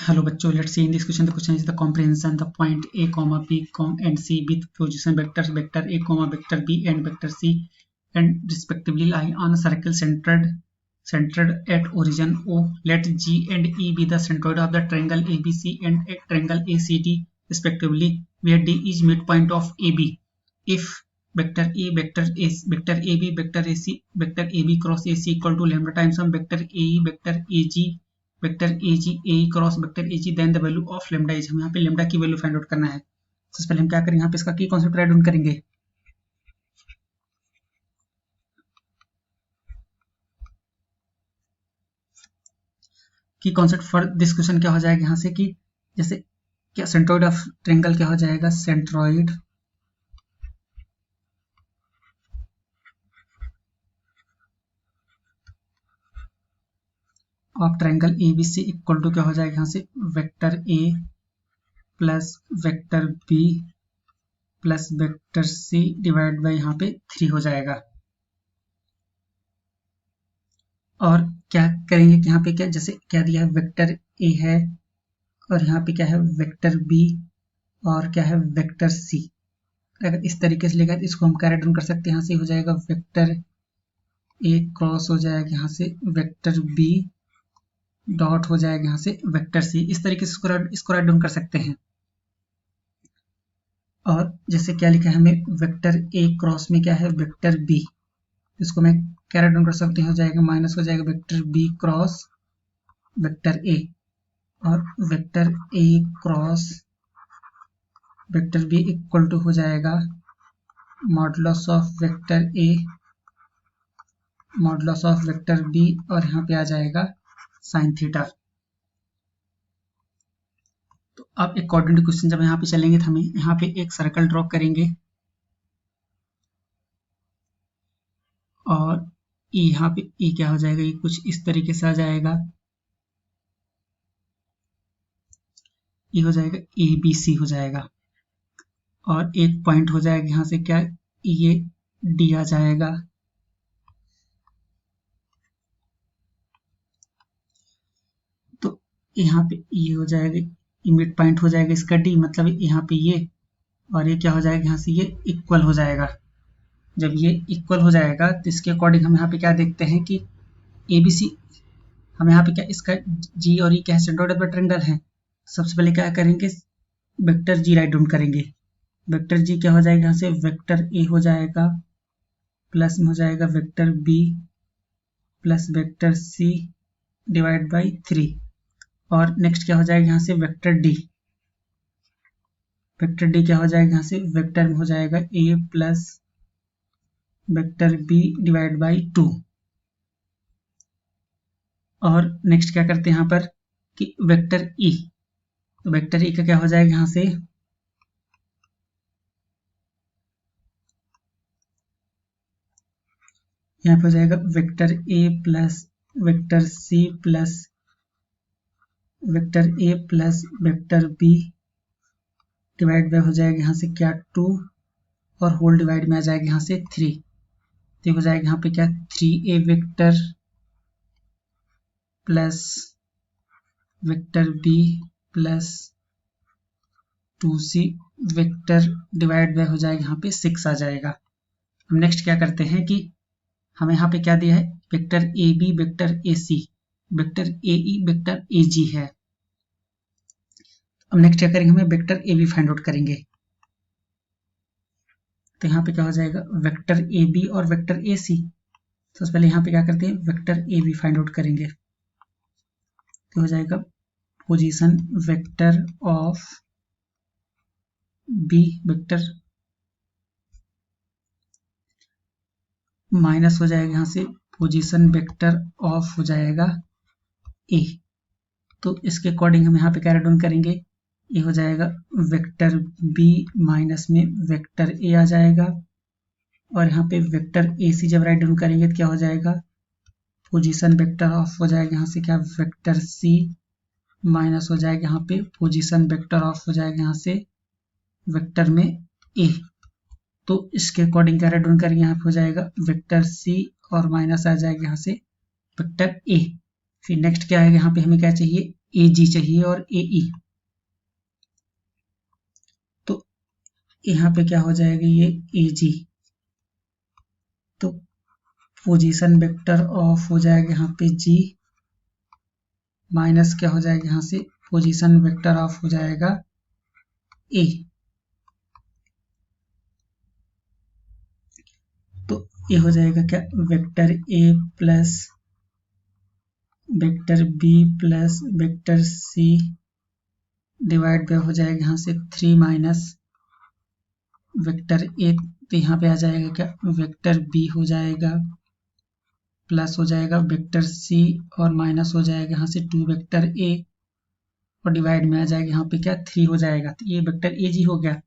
Hello bachcho, let's see in this question. The question is the comprehension the point a comma b and c with position vectors vector a comma vector b and vector c and respectively lie on a circle centered at origin O. Let G and E be the centroid of the triangle ABC and a triangle ACD respectively, where D is midpoint of AB. If vector A vector AB vector AC vector AB cross AC equal to lambda times some vector AE vector AG AE cross vector AG then the value of lambda is. हम यहाँ पे lambda की value find out करना है। सबसे पहले हम क्या करेंगे, यहाँ पे इसका की कॉन्सेप्ट राइट डाउन करेंगे। की कॉन्सेप्ट फॉर दिस क्वेश्चन क्या हो जाएगा यहाँ से कि जैसे क्या सेंट्रोइड ऑफ ट्रायंगल क्या हो जाएगा, centroid of triangle ABC equal to क्या हो जाएगा यहाँ से vector A plus vector B plus vector C divide by यहाँ पे 3 हो जाएगा। और क्या करेंगे कि यहाँ पे क्या जैसे क्या दिया है वेक्टर A है और यहाँ पे क्या है वेक्टर B और क्या है वेक्टर C। अगर इस तरीके से लेगा तो इसको हम कैरी डाउन कर सकते हैं। यहाँ से हो जाएगा वेक्टर A क्रॉस हो जाएगा यहाँ से वेक्टर B डॉट हो जाएगा यहाँ से वेक्टर C। इस तरीके से इसको राइट डाउन कर सकते हैं। और जैसे क्या लिखा है हमें वेक्टर A क्रॉस में क्या है वेक्टर B, इसको मैं कैरी डाउन कर सकते हैं, हो जाएगा माइनस हो जाएगा vector B cross vector A और vector A cross vector B equal to हो जाएगा modulus of vector A modulus of vector B और यहाँ पे आ जाएगा साइन थीटा। तो अब अकॉर्डिंग टू क्वेश्चन जब यहाँ पे चलेंगे तो हमें यहाँ पे एक सर्कल ड्रॉ करेंगे और यहाँ पे ई क्या हो जाएगा, ये कुछ इस तरीके से आ जाएगा, ये हो जाएगा ABC हो जाएगा और एक पॉइंट हो जाएगा यहाँ से क्या ये D आ जाएगा। तो यहाँ पे ये हो जाएगा मिड पॉइंट हो जाएगा इसका D, मतलब यहाँ पे ये और ये क्या हो जाएगा यहाँ से ये इक्वल हो जाएगा। जब ये इक्वल हो जाएगा तो इसके अकॉर्डिंग हम यहाँ पे क्या देखते हैं कि ABC हम यहाँ पे क्या इसका G और E क्या सेंट्रोइड ऑफ द ट्रायंगल है। सबसे पहले क्या करेंगे वेक्टर G राइट डाउन करेंगे। वेक्टर G क्या हो जाएगा यहाँ से वेक्टर A हो जाएगा प्लस में हो जाएगा vector B plus vector C divide by 3 और नेक्स्ट क्या हो जाएगा यहाँ से वेक्टर D। वेक्टर D क्या हो जाएगा यहाँ से वेक्टर में हो जाएगा A plus vector B divide by 2 और नेक्स्ट क्या करते हैं यहाँ पर कि वेक्टर E, तो वेक्टर E का क्या हो जाएगा यहाँ से यहाँ पे हो जाएगा vector A plus vector C plus vector A plus vector B divide by हो जाएगा यहाँ से क्या 2 और होल डिवाइड में आ जाएगा यहाँ से 3। तो हो जाएगा यहाँ पे क्या 3A vector plus vector B plus 2C vector divide by हो जाएगा यहाँ पे 6 आ जाएगा। हम नेक्स्ट क्या करते हैं कि हमें यहाँ पे क्या दिया है vector AB vector AC vector AE vector AG है। अब नेक्स्ट क्या करेंगे हमें वेक्टर AB फाइंड आउट करेंगे। तो यहाँ पे क्या हो जाएगा वेक्टर AB और वेक्टर AC। तो सबसे पहले यहाँ पे क्या करते हैं वेक्टर AB फाइंड आउट करेंगे। तो हो जाएगा position vector of B vector minus हो जाएगा यहाँ से पोजीशन वेक्टर ऑफ हो जाएगा A। तो इसके अकॉर्डिंग हम यहाँ पे कैरी डाउन करेंगे। ये हो जाएगा वेक्टर B माइनस में वेक्टर A आ जाएगा और यहाँ पे वेक्टर AC जब राइट डाउन करेंगे तो क्या हो जाएगा पोजीशन वेक्टर ऑफ हो जाएगा यहाँ से क्या वेक्टर C माइनस हो जाएगा यहाँ पे पोजीशन वेक्टर ऑफ हो जाएगा यहाँ से वेक्टर में A। तो इसके अकॉर्डिंग क्या राइट डाउन करेंगे यहाँ पे हो जाएगा वेक्टर C और माइनस आ जाएगा यहाँ से वेक्टर A। फिर नेक्स्ट क्या है यहाँ पे हमें क्या चाहिए ए जी चाहिए और ए ई। तो यहाँ पे क्या हो जाएगा, ये ए जी, तो पोजीशन वेक्टर ऑफ हो जाएगा यहाँ पे जी, माइनस क्या हो जाएगा यहाँ से पोजीशन वेक्टर ऑफ हो जाएगा ए। तो ये हो जाएगा क्या, vector A plus vector B plus vector C divide by हो जाएगा यहाँ से 3 माइनस वेक्टर ए। तो यहाँ पे आ जाएगा क्या, वेक्टर बी हो जाएगा प्लस हो जाएगा वेक्टर सी और माइनस हो जाएगा यहाँ से 2 वेक्टर ए और डिवाइड में आ जाएगा यहाँ पे क्या 3 हो जाएगा। तो ये वेक्टर ए जी हो गया।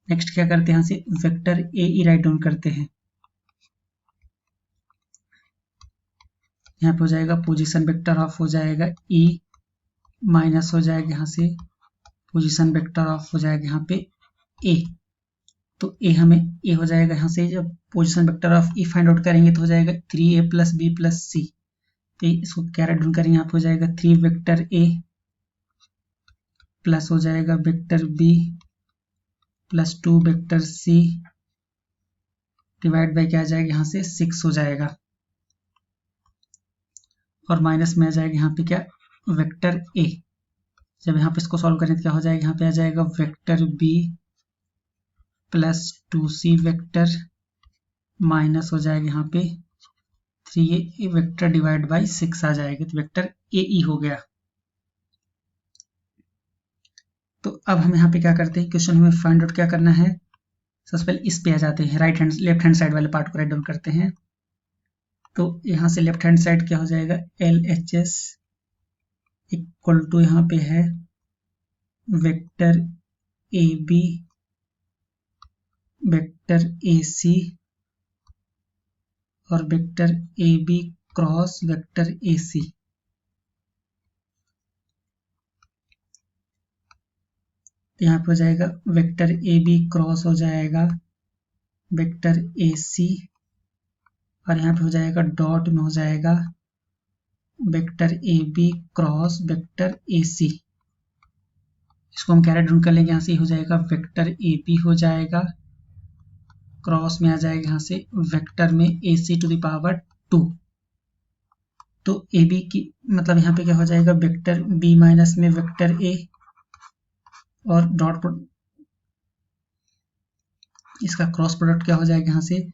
नेक्स्ट क्या करते हैं, यहाँ से वेक्टर ए ई राइट डाउन करते हैं। यहाँ पे हो जाएगा पोजीशन वेक्टर ऑफ हो जाएगा ई, माइनस हो जाएगा यहाँ से पोजीशन वेक्टर ऑफ हो जाएगा यहाँ पे ए। तो ए हमें ए हो जाएगा यहाँ से, जब position vector of E find out करेंगे तो हो जाएगा 3a प्लस बी प्लस सी। तो इसको क्या राइट डाउन करेंगे, यहाँ पे हो जाएगा 3 वेक्टर ए प्लस हो जाएगा vector B plus 2 vector C divide by क्या आ जाएगा यहाँ से 6 हो जाएगा और माइनस में आ जाएगा यहाँ पे क्या, वेक्टर ए। जब यहाँ पे इसको सॉल्व करें तो क्या हो जाएगा, यहाँ पे आ जाएगा vector B plus 2c vector minus हो जाएगा यहाँ पे 3a वेक्टर डिवाइड बाय 6 आ जाएगा। तो वेक्टर ए ई हो गया। तो अब हम यहाँ पे क्या करते हैं, क्वेश्चन में फाइंड आउट क्या करना है, सबसे पहले इस पे आ जाते हैं, लेफ्ट हैंड साइड वाले पार्ट को राइट डाउन करते हैं। तो यहाँ से लेफ्ट हैंड साइड क्या हो जाएगा, L H S equal to यहाँ पे है vector A B vector A C और vector A B cross vector A C. यहाँ पे हो जाएगा वेक्टर ए बी क्रॉस हो जाएगा वेक्टर ए सी और यहाँ पे हो जाएगा डॉट में हो जाएगा vector A B cross vector A C. इसको हम कैरेट ढूंढ कर लेंगे, यहाँ से हो जाएगा वेक्टर ए बी हो जाएगा क्रॉस में आ जाएगा यहाँ से वेक्टर में ए सी टू द पावर 2। तो ए बी की मतलब यहाँ पे क्या हो जाएगा, वेक्टर बी माइनस में वेक्टर ए और डॉट इसका क्रॉस प्रोडक्ट क्या हो जाएगा, यहाँ से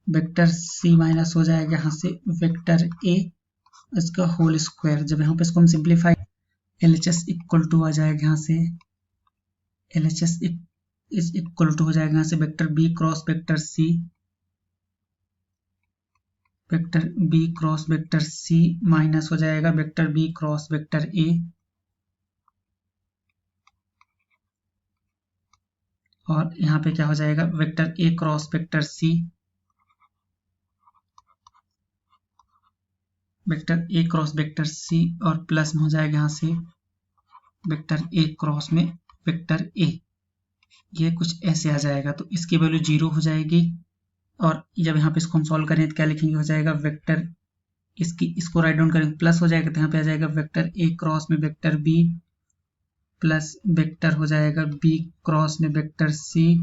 वेक्टर सी माइनस हो जाएगा यहाँ से वेक्टर ए इसका होल स्क्वायर। जब यहाँ पे इसको हम simplify L H S equal to आ जाएगा यहाँ से L H S is equal to हो जाएगा यहाँ से vector B cross vector C minus हो जाएगा vector B cross vector A और यहाँ पे क्या हो जाएगा vector A cross vector C और प्लस में हो जाएगा यहाँ से वेक्टर ए क्रॉस में वेक्टर ए। ये कुछ ऐसे आ जाएगा। तो इसकी वैल्यू 0 हो जाएगी और जब यहाँ पे इसको हम सॉल्व करें तो क्या लिखेंगे, हो जाएगा वेक्टर इसको राइट डाउन करेंगे प्लस हो जाएगा तो यहाँ पे आ जाएगा वेक्टर ए क्रॉस में वेक्टर बी प्लस वेक्टर हो जाएगा बी क्रॉस में vector C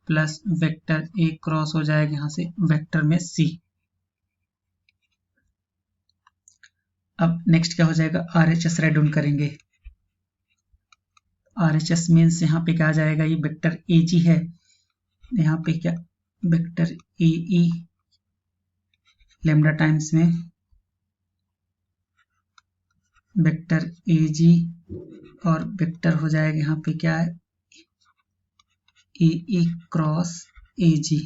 plus vector A cross हो जाएगा यहाँ से वेक्टर में सी। अब नेक्स्ट क्या हो जाएगा, RHS राइट डाउन करेंगे। RHS मीन्स यहाँ पे क्या आ जाएगा, ये वेक्टर ए जी है, यहाँ पे क्या वेक्टर ए ई लेमडा टाइम्स में वेक्टर ए जी और वेक्टर हो जाएगा यहाँ पे क्या है ए ई क्रॉस ए जी।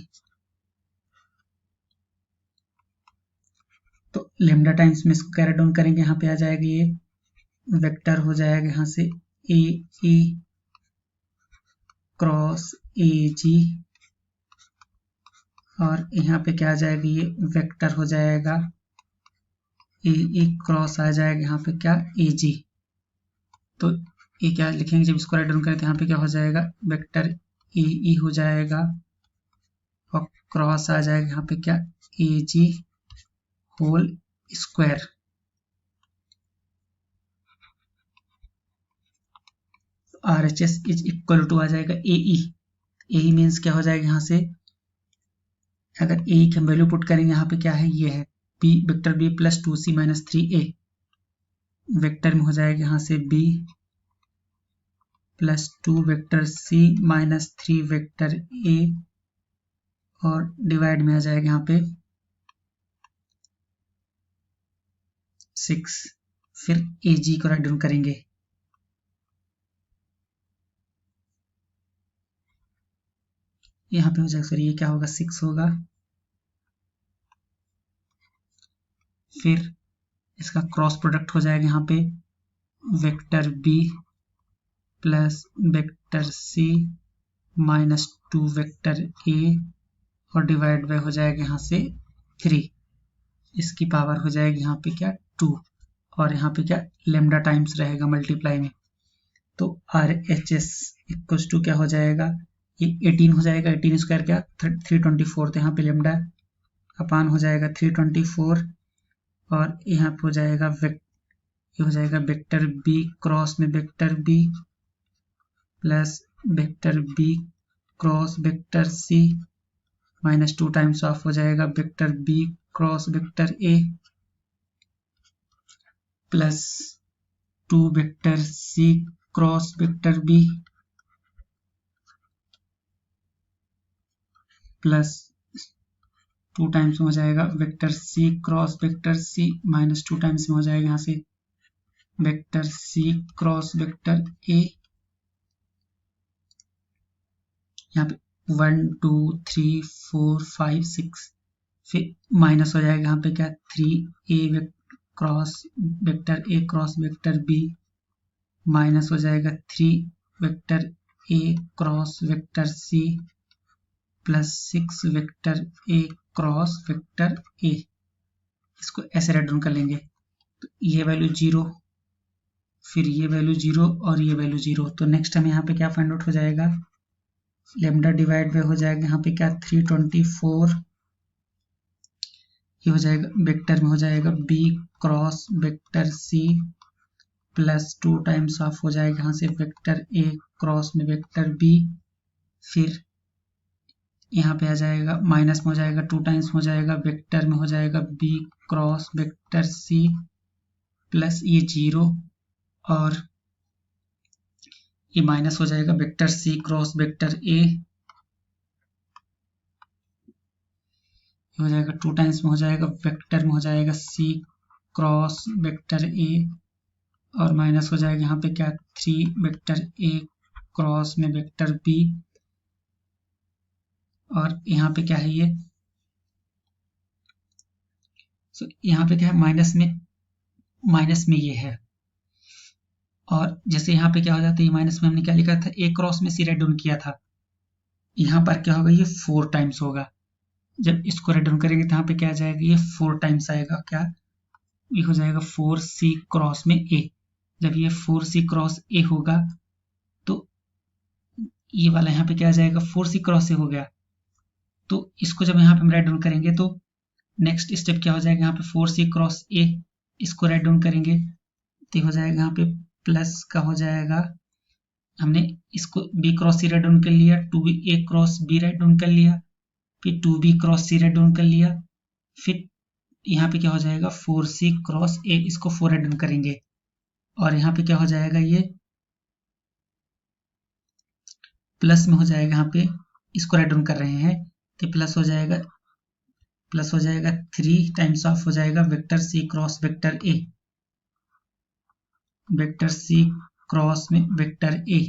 तो लेमडा टाइम्स में इसको कैरी डाउन करेंगे, यहाँ पे आ जाएगा ये वेक्टर हो जाएगा यहाँ से ए ई क्रॉस ए जी और यहाँ पे क्या आ जाएगा, ये वेक्टर हो जाएगा ए ई क्रॉस आ जाएगा यहाँ पे क्या ए जी। तो ये क्या लिखेंगे, जब इसको राइट डाउन करें तो यहाँ पे क्या हो जाएगा वेक्टर ए ई हो जाएगा और क्रॉस आ जाएगा यहाँ पे क्या A G whole square. RHS is equal to आ जाएगा AE। AE मीन्स क्या हो जाएगा, यहाँ से अगर AE की हम वैल्यू पुट करेंगे, यहाँ पे क्या है, ये है B vector B plus 2C minus 3A। Vector में हो जाएगा यहाँ से B plus 2 vector C minus 3 vector A, और डिवाइड में आ जाएगा यहाँ पे 6। फिर AG को राइट डाउन करेंगे, यहाँ पे हो जाएगा, सॉरी ये क्या होगा, 6 होगा। फिर इसका क्रॉस प्रोडक्ट हो जाएगा यहाँ पे vector B plus vector C minus 2 vector A, और डिवाइड बाय हो जाएगा यहाँ से 3। इसकी पावर हो जाएगी यहाँ पे क्या, 2, और यहाँ पे क्या लेमडा टाइम्स रहेगा मल्टीप्लाई में। तो RHS इक्वल्स टू क्या हो जाएगा, ये 18 हो जाएगा, 18 स्क्वायर क्या 324, तो यहाँ पे लेमडा अपान हो जाएगा 324, और यहाँ पे हो जाएगा ये हो जाएगा वेक्टर B क्रॉस में vector B plus vector B cross vector C minus 2 times of हो जाएगा vector B cross vector A plus 2 vector C cross vector B plus 2 times में हो जाएगा vector C cross vector C minus 2 times में हो जाएगा यहाँ से vector C cross vector A। यहाँ पे 1 2 3 4 5 6, फिर माइनस हो जाएगा यहाँ पे क्या 3A cross vector A cross vector B, minus हो जाएगा 3 vector A cross vector C plus 6 vector A cross vector A। इसको ऐसे राइट डाउन कर लेंगे, तो ये वैल्यू 0, फिर ये वैल्यू 0 और ये वैल्यू 0। तो नेक्स्ट हमें यहाँ पे क्या फाइंड आउट हो जाएगा, लेमडा डिवाइड बाय हो जाएगा यहाँ पे क्या 324, ये हो जाएगा वेक्टर में हो जाएगा B cross vector C plus 2 times of हो जाएगा यहाँ से वेक्टर A क्रॉस में वेक्टर B, फिर यहाँ पे आ जाएगा माइनस में हो जाएगा 2 टाइम्स हो जाएगा वेक्टर में हो जाएगा B cross vector C plus ये 0, और ये माइनस हो जाएगा vector C cross vector A, हो जाएगा 2 टाइम्स में हो जाएगा वेक्टर में हो जाएगा C क्रॉस वेक्टर A, और माइनस हो जाएगा यहाँ पे क्या 3 वेक्टर A क्रॉस में वेक्टर B, और यहाँ पे क्या है ये, यहाँ पे क्या है माइनस में ये है, और जैसे यहाँ पे क्या हो जाता है, ये माइनस में हमने क्या लिखा था A क्रॉस में C राइट डाउन किया था, यहाँ पर क्या होगा, ये 4 टाइम्स होगा। जब इसको राइट डाउन करेंगे तो यहाँ पे क्या आ जाएगा, ये 4 टाइम्स आएगा, क्या ये हो जाएगा 4C क्रॉस में A। जब ये 4C क्रॉस A होगा तो ये वाला यहाँ पे क्या आ जाएगा 4C क्रॉस A हो गया। तो इसको जब यहाँ पे हम राइट डाउन करेंगे तो नेक्स्ट स्टेप क्या हो जाएगा, यहाँ पे 4C क्रॉस A, इसको राइट डाउन करेंगे तो हो जाएगा यहाँ पे प्लस का हो जाएगा, हमने इसको B cross C write down कर लिया, 2A cross B write down कर लिया, फिर 2B cross C write down कर लिया, फिर यहाँ पे क्या हो जाएगा 4C क्रॉस A, इसको 4 राइट डाउन करेंगे, और यहाँ पे क्या हो जाएगा, ये प्लस में हो जाएगा, यहाँ पे इसको राइट डाउन कर रहे हैं तो प्लस हो जाएगा 3 टाइम्स ऑफ हो जाएगा vector C cross vector A, vector C cross में वेक्टर A।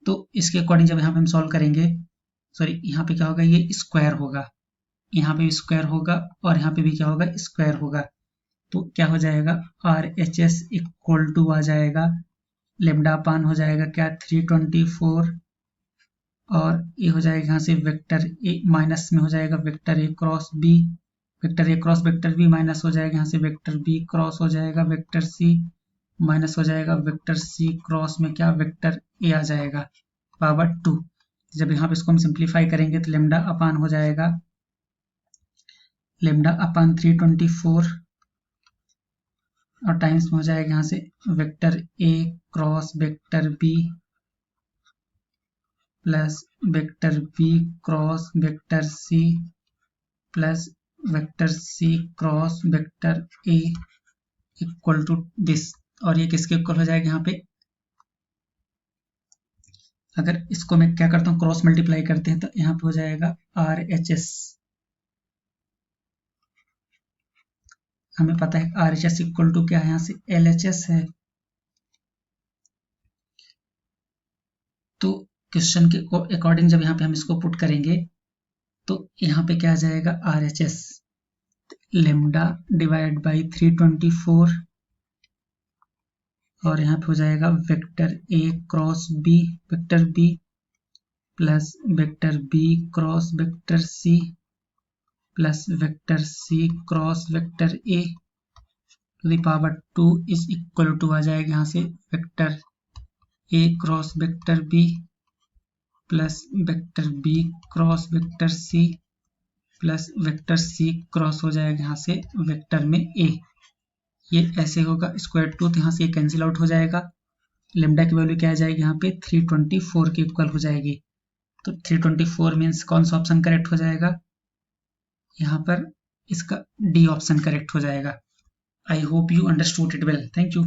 तो इसके अकॉर्डिंग जब यहाँ पे हम सॉल्व करेंगे, सॉरी यहाँ पे क्या होगा, ये स्क्वायर होगा, यहाँ पे स्क्वायर होगा, और यहाँ पे भी क्या होगा, स्क्वायर होगा। तो क्या हो जाएगा RHS इक्वल टू आ जाएगा लेमडा अपान हो जाएगा क्या 324, और ये हो जाएगा यहाँ से वेक्टर ए माइनस में हो जाएगा vector A cross B, vector A cross vector B minus हो जाएगा यहाँ से वेक्टर B क्रॉस हो जाएगा वेक्टर C, माइनस हो जाएगा वेक्टर C क्रॉस में क्या वेक्टर A आ जाएगा पावर 2। जब यहाँ पे इसको हम सिंप्लीफाई करेंगे तो लेमडा अपान हो जाएगा लेमडा अपान 324 और टाइम्स में हो जाएगा यहाँ से vector A cross vector B plus vector B cross vector C plus vector C cross vector A equal to this. और ये किसके इक्वल हो जाएगा यहाँ पे, अगर इसको मैं क्या करता हूँ क्रॉस मल्टीप्लाई करते हैं तो यहाँ पे हो जाएगा आर एच एस। हमें पता है R H S equal to क्या है, यहाँ से एल एच एस है। तो क्वेश्चन के अकॉर्डिंग जब यहाँ पे हम इसको पुट करेंगे तो यहाँ पे क्या आ जाएगा R H S lambda divide by 324 और यहाँ पे हो जाएगा vector A cross B vector B plus vector B cross vector C plus vector C cross vector A to the power 2 is equal to आ जाएगा यहाँ से vector A cross vector B plus vector B cross vector C plus vector C cross हो जाएगा यहाँ से vector में ए। ये ऐसे होगा स्क्वायर टू, तो यहाँ से ये कैंसिल आउट हो जाएगा। लेमडा की वैल्यू क्या आ जाएगी यहाँ पे 324 के इक्वल हो जाएगी। तो 324 मीन्स कौन सा ऑप्शन करेक्ट हो जाएगा, यहाँ पर इसका डी ऑप्शन करेक्ट हो जाएगा। I hope you understood it well. Thank you.